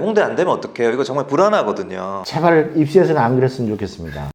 홍대 안 되면 어떡해요? 이거 정말 불안하거든요. 제발 입시에서는 안 그랬으면 좋겠습니다.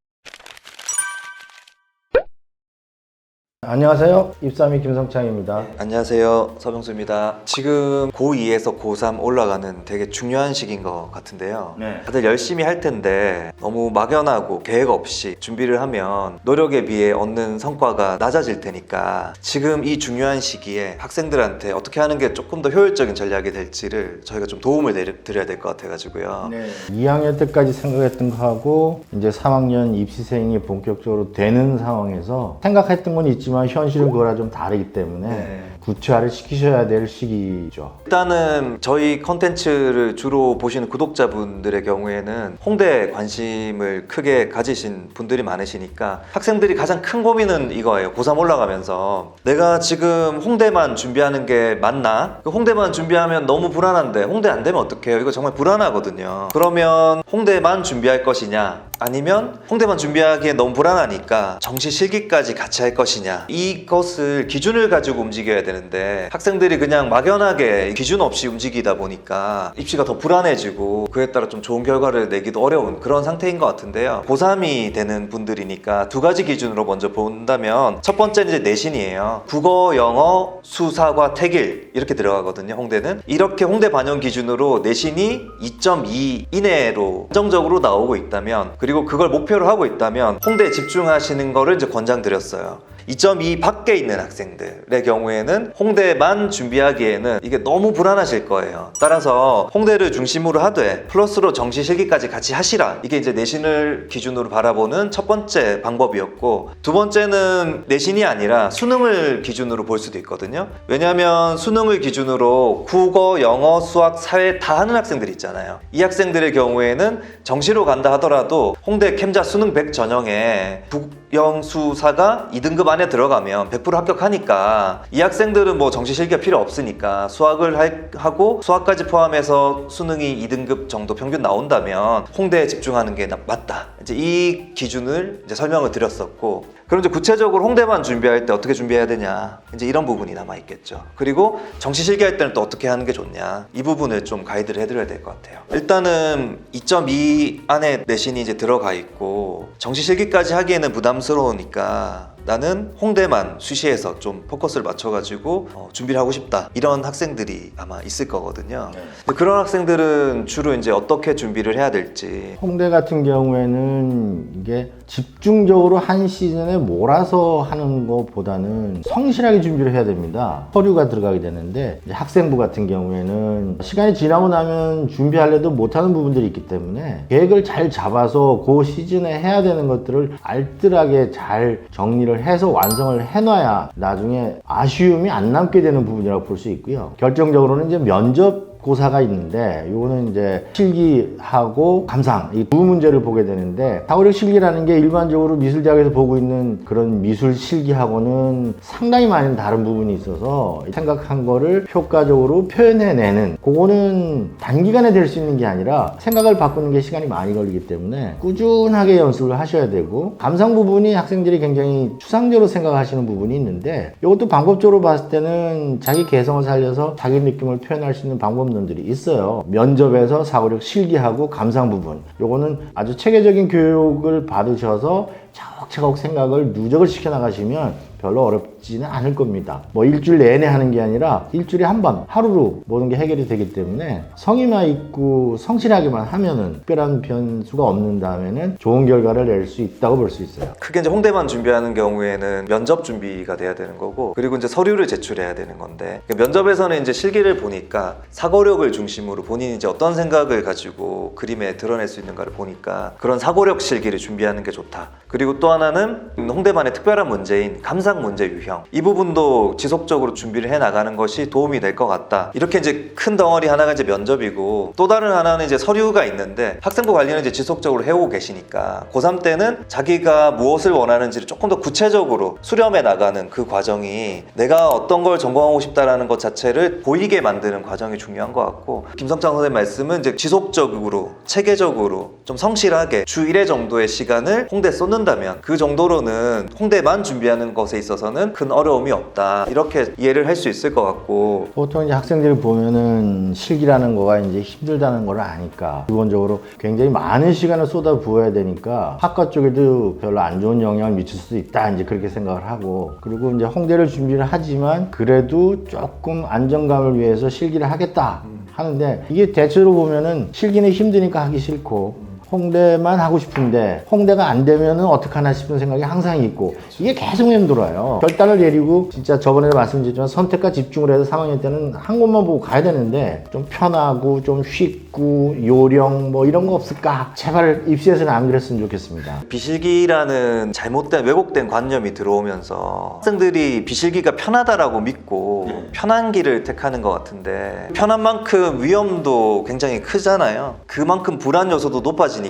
안녕하세요. 입사미 김성창입니다. 안녕하세요. 서병수입니다. 지금 고2에서 고3 올라가는 되게 중요한 시기인 것 같은데요. 네. 다들 열심히 할 텐데 너무 막연하고 계획 없이 준비를 하면 노력에 비해 얻는 성과가 낮아질 테니까 지금 이 중요한 시기에 학생들한테 어떻게 하는 게 조금 더 효율적인 전략이 될지를 저희가 좀 도움을 드려야 될 것 같아가지고요. 2학년 때까지 생각했던 거하고 이제 3학년 입시생이 본격적으로 되는 상황에서 생각했던 건 있지만 현실은 그거랑 좀 다르기 때문에 구체화를 시키셔야 될 시기죠. 일단은 저희 컨텐츠를 주로 보시는 구독자분들의 경우에는 홍대에 관심을 크게 가지신 분들이 많으시니까 학생들이 가장 큰 고민은 이거예요. 고3 올라가면서 내가 지금 홍대만 준비하는 게 맞나? 홍대만 준비하면 너무 불안한데 홍대 안 되면 어떡해요? 이거 정말 불안하거든요. 그러면 홍대만 준비할 것이냐? 아니면 홍대만 준비하기에 너무 불안하니까 정시 실기까지 같이 할 것이냐, 이것을 기준을 가지고 움직여야 되는데 학생들이 그냥 막연하게 기준 없이 움직이다 보니까 입시가 더 불안해지고 그에 따라 좀 좋은 결과를 내기도 어려운 그런 상태인 것 같은데요. 고3이 되는 분들이니까 두 가지 기준으로 먼저 본다면 첫 번째는 이제 내신이에요. 국어, 영어, 수사과 태길 이렇게 들어가거든요. 홍대는 이렇게 홍대 반영 기준으로 내신이 2.2 이내로 안정적으로 나오고 있다면, 그리고 그걸 목표로 하고 있다면 홍대에 집중하시는 거를 이제 권장드렸어요. 2.2 밖에 있는 학생들의 경우에는 홍대만 준비하기에는 이게 너무 불안하실 거예요. 따라서 홍대를 중심으로 하되 플러스로 정시 실기까지 같이 하시라, 이게 이제 내신을 기준으로 바라보는 첫 번째 방법이었고, 두 번째는 내신이 아니라 수능을 기준으로 볼 수도 있거든요. 왜냐하면 수능을 기준으로 국어, 영어, 수학, 사회 다 하는 학생들이 있잖아요. 이 학생들의 경우에는 정시로 간다 하더라도 홍대 캠자 수능 100 전형에 국영수사가 2등급 안에 들어가면 100% 합격하니까 이 학생들은 뭐 정시 실기가 필요 없으니까 수학을 하고 수학까지 포함해서 수능이 2등급 정도 평균 나온다면 홍대에 집중하는 게 맞다, 이제 이 기준을 이제 설명을 드렸었고, 그럼 이제 구체적으로 홍대만 준비할 때 어떻게 준비해야 되냐, 이제 이런 부분이 남아있겠죠. 그리고 정시 실기할 때는 또 어떻게 하는 게 좋냐, 이 부분을 좀 가이드를 해드려야 될 것 같아요. 일단은 2.2 안에 내신이 이제 들어가 있고 정시 실기까지 하기에는 부담스러우니까 나는 홍대만 수시해서 좀 포커스를 맞춰가지고 준비를 하고 싶다, 이런 학생들이 아마 있을 거거든요. 근데 그런 학생들은 주로 이제 어떻게 준비를 해야 될지. 홍대 같은 경우에는 이게 집중적으로 한 시즌에 몰아서 하는 것보다는 성실하게 준비를 해야 됩니다. 서류가 들어가게 되는데 이제 학생부 같은 경우에는 시간이 지나고 나면 준비하려도 못하는 부분들이 있기 때문에 계획을 잘 잡아서 그 시즌에 해야 되는 것들을 알뜰하게 잘 정리를 해서 완성을 해놔야 나중에 아쉬움이 안 남게 되는 부분이라고 볼 수 있고요. 결정적으로는 이제 면접 고사가 있는데 요거는 이제 실기하고 감상 이 두 문제를 보게 되는데, 사고력 실기라는 게 일반적으로 미술대학에서 보고 있는 그런 미술 실기하고는 상당히 많은 다른 부분이 있어서 생각한 거를 효과적으로 표현해내는, 그거는 단기간에 될 수 있는 게 아니라 생각을 바꾸는 게 시간이 많이 걸리기 때문에 꾸준하게 연습을 하셔야 되고, 감상 부분이 학생들이 굉장히 추상적으로 생각하시는 부분이 있는데 이것도 방법적으로 봤을 때는 자기 개성을 살려서 자기 느낌을 표현할 수 있는 방법론들이 있어요. 면접에서 사고력 실기하고 감상 부분, 요거는 아주 체계적인 교육을 받으셔서 차곡차곡 생각을 누적을 시켜 나가시면 별로 어렵지는 않을 겁니다. 뭐 일주일 내내 하는 게 아니라 일주일에 한 번, 하루로 모든 게 해결이 되기 때문에 성의만 있고 성실하게만 하면은 특별한 변수가 없는 다음에는 좋은 결과를 낼 수 있다고 볼 수 있어요. 크게 이제 홍대만 준비하는 경우에는 면접 준비가 돼야 되는 거고, 그리고 이제 서류를 제출해야 되는 건데, 면접에서는 이제 실기를 보니까 사고력을 중심으로 본인이 이제 어떤 생각을 가지고 그림에 드러낼 수 있는가를 보니까 그런 사고력 실기를 준비하는 게 좋다. 그리고 또 하나는 홍대만의 특별한 문제인 감상 문제 유형, 이 부분도 지속적으로 준비를 해 나가는 것이 도움이 될 것 같다. 이렇게 이제 큰 덩어리 하나가 이제 면접이고, 또 다른 하나는 이제 서류가 있는데 학생부 관리는 이제 지속적으로 해오고 계시니까 고3 때는 자기가 무엇을 원하는지를 조금 더 구체적으로 수렴해 나가는 그 과정이, 내가 어떤 걸 전공하고 싶다라는 것 자체를 보이게 만드는 과정이 중요한 것 같고, 김성창 선생님 말씀은 이제 지속적으로 체계적으로 좀 성실하게 주 1회 정도의 시간을 홍대에 쏟는다면 그 그 정도로는 홍대만 준비하는 것에 있어서는 큰 어려움이 없다. 이렇게 이해를 할 수 있을 것 같고 보통 이제 학생들이 보면은 실기라는 거가 이제 힘들다는 걸 아니까 기본적으로 굉장히 많은 시간을 쏟아 부어야 되니까 학과 쪽에도 별로 안 좋은 영향을 미칠 수도 있다 이제 그렇게 생각을 하고 그리고 이제 홍대를 준비를 하지만 그래도 조금 안정감을 위해서 실기를 하겠다 하는데 이게 대체로 보면은 실기는 힘드니까 하기 싫고 홍대만 하고 싶은데 홍대가 안 되면은 어떡하나 싶은 생각이 항상 있고 이게 계속 맴돌아요. 결단을 내리고 진짜 저번에도 말씀드렸지만 선택과 집중을 해서 3학년 때는 한 곳만 보고 가야 되는데 좀 편하고 좀 쉽고 요령 뭐 이런 거 없을까? 제발 입시에서는 안 그랬으면 좋겠습니다. 비실기라는 잘못된 왜곡된 관념이 들어오면서 학생들이 비실기가 편하다라고 믿고 편한 길을 택하는 것 같은데 편한 만큼 위험도 굉장히 크잖아요. 그만큼 불안 요소도 높아지니까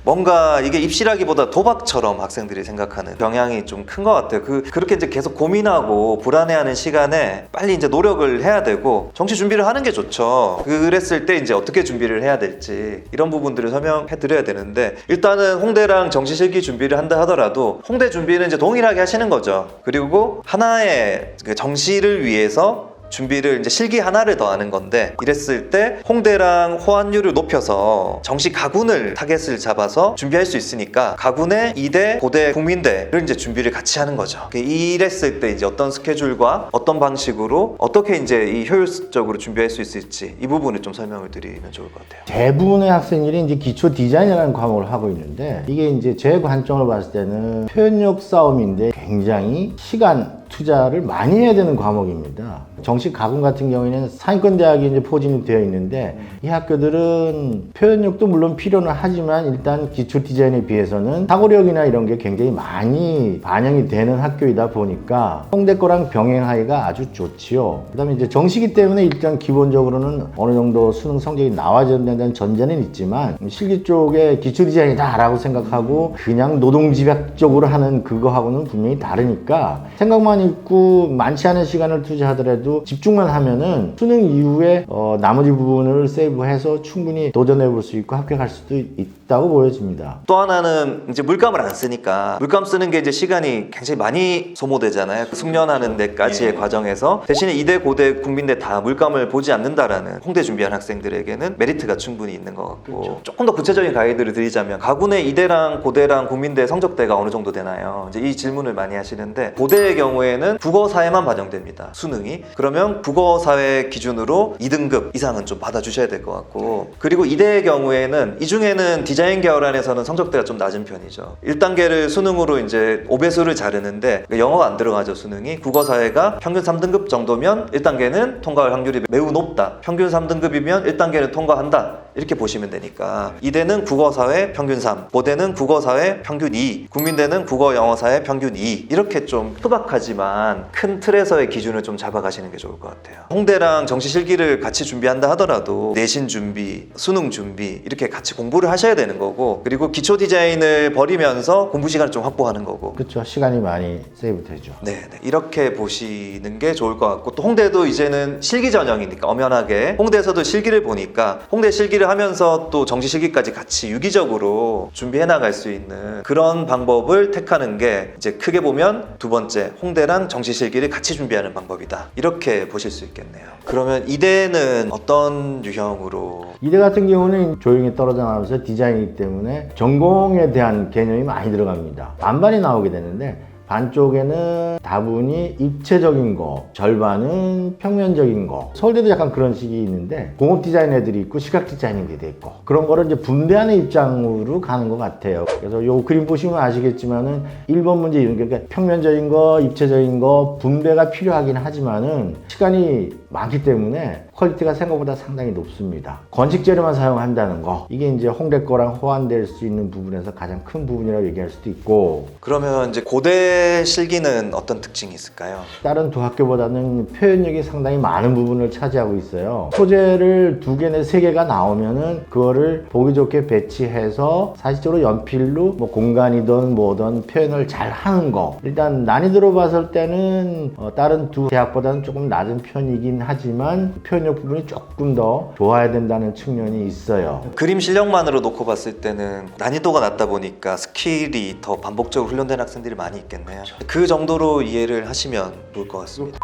뭔가 이게 입시라기보다 도박처럼 학생들이 생각하는 경향이 좀 큰 것 같아요. 그렇게 이제 계속 고민하고 불안해하는 시간에 빨리 이제 노력을 해야 되고 정시 준비를 하는 게 좋죠. 그랬을 때 이제 어떻게 준비를 해야 될지 이런 부분들을 설명해 드려야 되는데 일단은 홍대랑 정시 실기 준비를 한다 하더라도 홍대 준비는 이제 동일하게 하시는 거죠. 그리고 하나의 그 정시를 위해서 준비를 이제 실기 하나를 더 하는 건데 이랬을 때 홍대랑 호환율을 높여서 정시 가군을 타겟을 잡아서 준비할 수 있으니까 가군의 이대, 고대, 국민대를 이제 준비를 같이 하는 거죠. 이랬을 때 이제 어떤 스케줄과 어떤 방식으로 어떻게 이제 이 효율적으로 준비할 수 있을지 이 부분을 좀 설명을 드리면 좋을 것 같아요. 대부분의 학생들이 이제 기초 디자인이라는 과목을 하고 있는데 이게 이제 제 관점을 봤을 때는 표현력 싸움인데 굉장히 시간 투자를 많이 해야 되는 과목입니다. 정시 가군 같은 경우에는 상위권 대학이 이제 포진이 되어 있는데 이 학교들은 표현력도 물론 필요는 하지만 일단 기초 디자인에 비해서는 사고력이나 이런 게 굉장히 많이 반영이 되는 학교이다 보니까 홍대 거랑 병행하기가 아주 좋지요. 그다음에 이제 정시기 때문에 일단 기본적으로는 어느 정도 수능 성적이 나와야 된다는 전제는 있지만 실기 쪽에 기초 디자인이다라고 생각하고 그냥 노동집약적으로 하는 그거하고는 분명히 다르니까 생각만 있고 많지 않은 시간을 투자하더라도 집중만 하면은 수능 이후에 나머지 부분을 세이브해서 충분히 도전해 볼 수 있고 합격할 수도 있다고 보여집니다. 또 하나는 이제 물감을 안 쓰니까 물감 쓰는 게 이제 시간이 굉장히 많이 소모되잖아요. 숙련하는 데까지의 과정에서 대신에 이대, 고대, 국민대 다 물감을 보지 않는다라는 홍대 준비한 학생들에게는 메리트가 충분히 있는 것 같고 조금 더 구체적인 가이드를 드리자면 가군의 이대랑 고대랑 국민대 성적대가 어느 정도 되나요? 이제 이 질문을 많이 하시는데 고대의 경우에는 국어, 사회만 반영됩니다. 수능이. 그러면 국어, 사회 기준으로 2등급 이상은 좀 받아주셔야 될 것 같고 그리고 이대의 경우에는 이 중에는 디자인 계열 안에서는 성적대가 좀 낮은 편이죠. 1단계를 수능으로 이제 5배수를 자르는데 영어가 안 들어가죠. 수능이. 국어, 사회가 평균 3등급 정도면 1단계는 통과할 확률이 매우 높다. 평균 3등급이면 1단계를 통과한다. 이렇게 보시면 되니까 이대는 국어, 사회 평균 3, 고대는 국어, 사회 평균 2, 국민대는 국어, 영어, 사회 평균 2 이렇게 좀 투박하지만 큰 틀에서의 기준을 좀 잡아가시는 게 좋을 것 같아요. 홍대랑 정시 실기를 같이 준비한다 하더라도 내신 준비, 수능 준비 이렇게 같이 공부를 하셔야 되는 거고 그리고 기초 디자인을 버리면서 공부 시간을 좀 확보하는 거고 그렇죠. 시간이 많이 세이브 되죠. 네, 이렇게 보시는 게 좋을 것 같고 또 홍대도 이제는 실기 전형이니까 엄연하게 홍대에서도 실기를 보니까 홍대 실기를 하면서 또 정시 실기까지 같이 유기적으로 준비해 나갈 수 있는 그런 방법을 택하는 게 이제 크게 보면 두 번째 홍대랑 정시 실기를 같이 준비하는 방법이다 이렇게 보실 수 있겠네요. 그러면 이대는 어떤 유형으로? 이대 같은 경우는 조용히 떨어져 나오면서 디자인이기 때문에 전공에 대한 개념이 많이 들어갑니다. 반반이 나오게 되는데 반쪽에는 다분히 입체적인 거, 절반은 평면적인 거. 서울대도 약간 그런 식이 있는데 공업 디자인 애들이 있고 시각 디자인 애들이 있고 그런 거를 이제 분배하는 입장으로 가는 것 같아요. 그래서 요 그림 보시면 아시겠지만은 1번 문제 이런 게 그러니까 평면적인 거, 입체적인 거 분배가 필요하긴 하지만은 시간이 많기 때문에 퀄리티가 생각보다 상당히 높습니다. 건식 재료만 사용한다는 거 이게 이제 홍대 거랑 호환될 수 있는 부분에서 가장 큰 부분이라고 얘기할 수도 있고 그러면 이제 고대 홍대 실기는 어떤 특징이 있을까요? 다른 두 학교보다는 표현력이 상당히 많은 부분을 차지하고 있어요. 소재를 2개 내 3개가 나오면은 그거를 보기 좋게 배치해서 사실적으로 연필로 뭐 공간이든 뭐든 표현을 잘 하는 거. 일단 난이도로 봤을 때는 다른 두 대학보다는 조금 낮은 편이긴 하지만 표현력 부분이 조금 더 좋아야 된다는 측면이 있어요. 그림 실력만으로 놓고 봤을 때는 난이도가 낮다 보니까 스킬이 더 반복적으로 훈련된 학생들이 많이 있겠네요. 그 정도로 이해를 하시면 좋을 것 같습니다.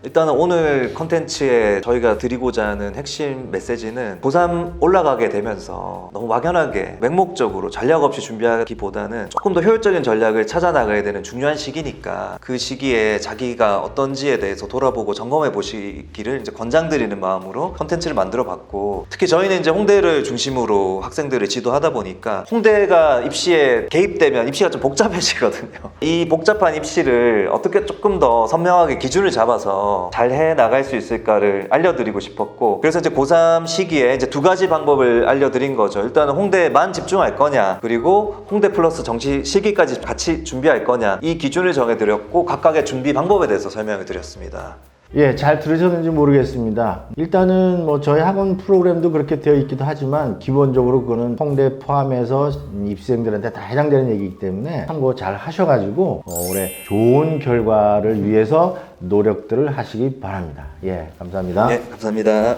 일단은 오늘 컨텐츠에 저희가 드리고자 하는 핵심 메시지는 고3 올라가게 되면서 너무 막연하게 맹목적으로 전략 없이 준비하기보다는 조금 더 효율적인 전략을 찾아 나가야 되는 중요한 시기니까 그 시기에 자기가 어떤지에 대해서 돌아보고 점검해 보시기를 이제 권장드리는 마음으로 컨텐츠를 만들어 봤고, 특히 저희는 이제 홍대를 중심으로 학생들을 지도하다 보니까 홍대가 입시에 개입되면 입시가 좀 복잡해지거든요. 이 복잡한 입시를 어떻게 조금 더 선명하게 기준을 잡아서 잘 해 나갈 수 있을까를 알려드리고 싶었고, 그래서 이제 고3 시기에 이제 2가지 방법을 알려드린 거죠. 일단은 홍대만 집중할 거냐, 그리고 홍대 플러스 정시 실기까지 같이 준비할 거냐, 이 기준을 정해드렸고 각각의 준비 방법에 대해서 설명을 드렸습니다. 예, 잘 들으셨는지 모르겠습니다. 일단은 뭐 저희 학원 프로그램도 그렇게 되어 있기도 하지만 기본적으로 그거는 홍대 포함해서 입시생들한테 다 해당되는 얘기이기 때문에 참고 잘 하셔가지고 올해 좋은 결과를 위해서 노력들을 하시기 바랍니다. 예, 감사합니다. 네, 감사합니다.